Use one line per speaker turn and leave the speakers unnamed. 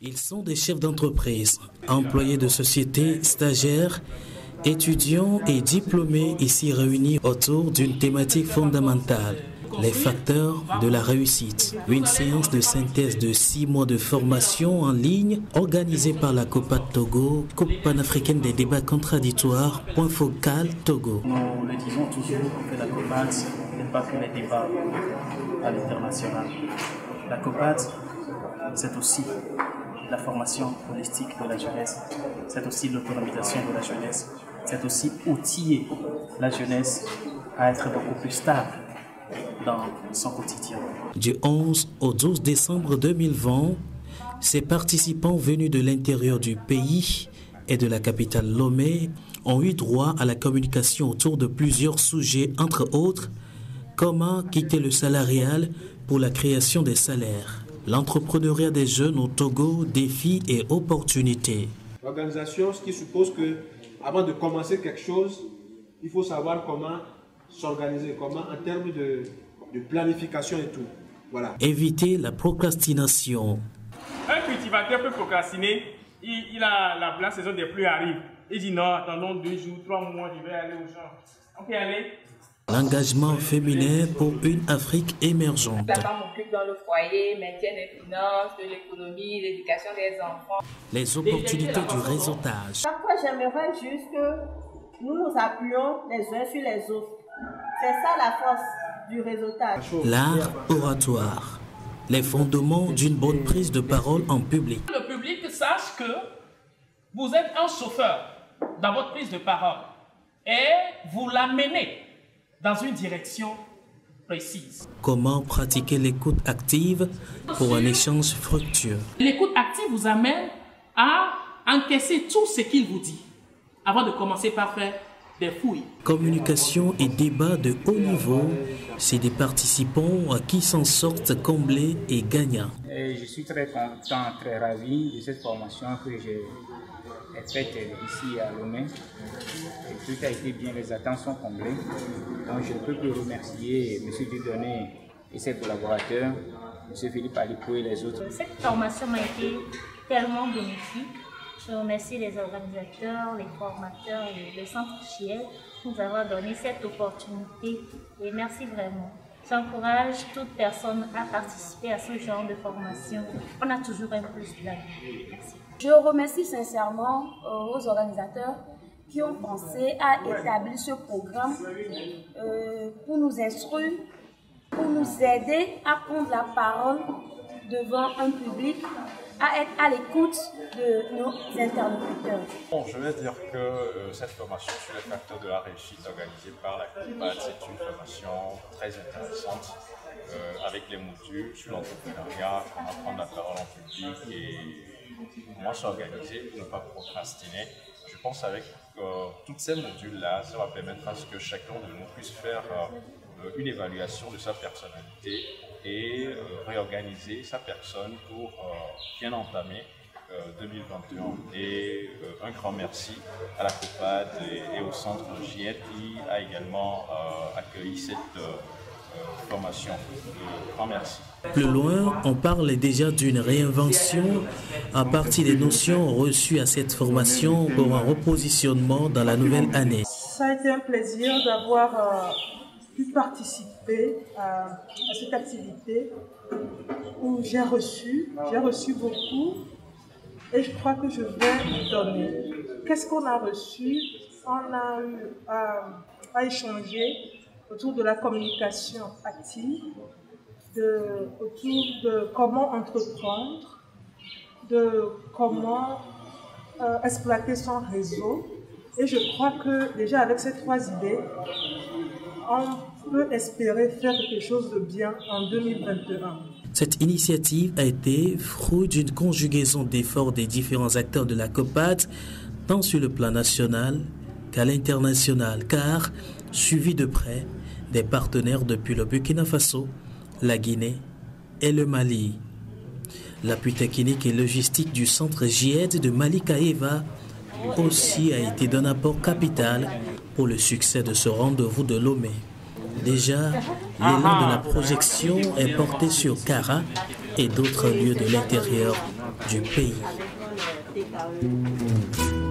Ils sont des chefs d'entreprise, employés de sociétés, stagiaires, étudiants et diplômés ici réunis autour d'une thématique fondamentale, les facteurs de la réussite. Une séance de synthèse de 6 mois de formation en ligne organisée par la COPAD Togo, Coupe panafricaine des débats contradictoires, point focal Togo.
Nous le disons toujours que la COPAD n'est pas que les débats à l'international. La COPAD, c'est aussi la formation holistique de la jeunesse, c'est aussi l'autonomisation de la jeunesse, c'est aussi outiller la jeunesse à être beaucoup plus stable dans son quotidien.
Du 11 au 12 décembre 2020, ces participants venus de l'intérieur du pays et de la capitale Lomé ont eu droit à la communication autour de plusieurs sujets, entre autres, comment quitter le salarial pour la création des salaires, l'entrepreneuriat des jeunes au Togo, défis et opportunités.
L'organisation, ce qui suppose que, avant de commencer quelque chose, il faut savoir comment s'organiser, comment en termes de planification et tout. Voilà.
Éviter la procrastination.
Un cultivateur peut procrastiner, la saison des pluies arrive. Il dit non, attendons 2 jours, 3 mois, je vais aller au champ. On peut y aller.
L'engagement féminin pour une Afrique émergente.
La femme m'occupe dans le foyer, maintien des finances, de l'économie, l'éducation des enfants.
Les opportunités du réseautage.
Parfois, j'aimerais juste que nous nous appuyons les uns sur les autres. C'est ça la force du réseautage.
L'art oratoire. Les fondements d'une bonne prise de parole en public.
Le public sache que vous êtes un chauffeur dans votre prise de parole et vous l'amenez dans une direction précise.
Comment pratiquer l'écoute active pour un échange fructueux?
L'écoute active vous amène à encaisser tout ce qu'il vous dit avant de commencer par faire des fouilles.
Communication et débat de haut niveau, c'est des participants qui s'en sortent comblés et gagnants.
Et je suis très content, très ravi de cette formation que j'ai faite ici à Lomé. Et tout a été bien, les attentes sont comblées. Donc je ne peux que remercier M. Dieudonné et ses collaborateurs, M. Philippe Alipo et les autres.
Cette formation m'a été tellement bénéfique. Je remercie les organisateurs, les formateurs et le centre Chiel pour nous avoir donné cette opportunité. Et merci vraiment. J'encourage toute personne à participer à ce genre de formation. On a toujours un plus de la vie. Merci.
Je remercie sincèrement aux organisateurs qui ont pensé à établir ce programme pour nous instruire, pour nous aider à prendre la parole devant un public, à être à l'écoute de nos interlocuteurs.
Bon, je vais dire que cette formation sur les facteurs de la réussite organisée par la COPAD, c'est une formation très intéressante avec les modules sur l'entrepreneuriat, comment prendre la parole en public et comment s'organiser pour ne pas procrastiner. Je pense avec tous ces modules-là, ça va permettre à ce que chacun de nous puisse faire une évaluation de sa personnalité et réorganiser sa personne pour bien entamer 2021. Et un grand merci à la COPAD et au centre JET qui a également accueilli cette formation. Grand merci.
Plus loin, on parle déjà d'une réinvention à partir des notions reçues à cette formation pour un repositionnement dans la nouvelle année.
Ça a été un plaisir d'avoir pu participer à cette activité où j'ai reçu beaucoup et je crois que je vais donner. Qu'est-ce qu'on a reçu? On a eu à échanger autour de la communication active, autour de comment entreprendre, de comment exploiter son réseau. Et je crois que déjà avec ces 3 idées, on peut espérer faire quelque chose de bien en 2021.
Cette initiative a été fruit d'une conjugaison d'efforts des différents acteurs de la COPAD, tant sur le plan national qu'à l'international, car suivi de près des partenaires depuis le Burkina Faso, la Guinée et le Mali. L'appui technique et logistique du centre JED de Malika Eva aussi a été d'un apport capital pour le succès de ce rendez-vous de Lomé. Déjà, l'élan de la projection est porté sur Kara et d'autres lieux de l'intérieur du pays.
avec le TKE.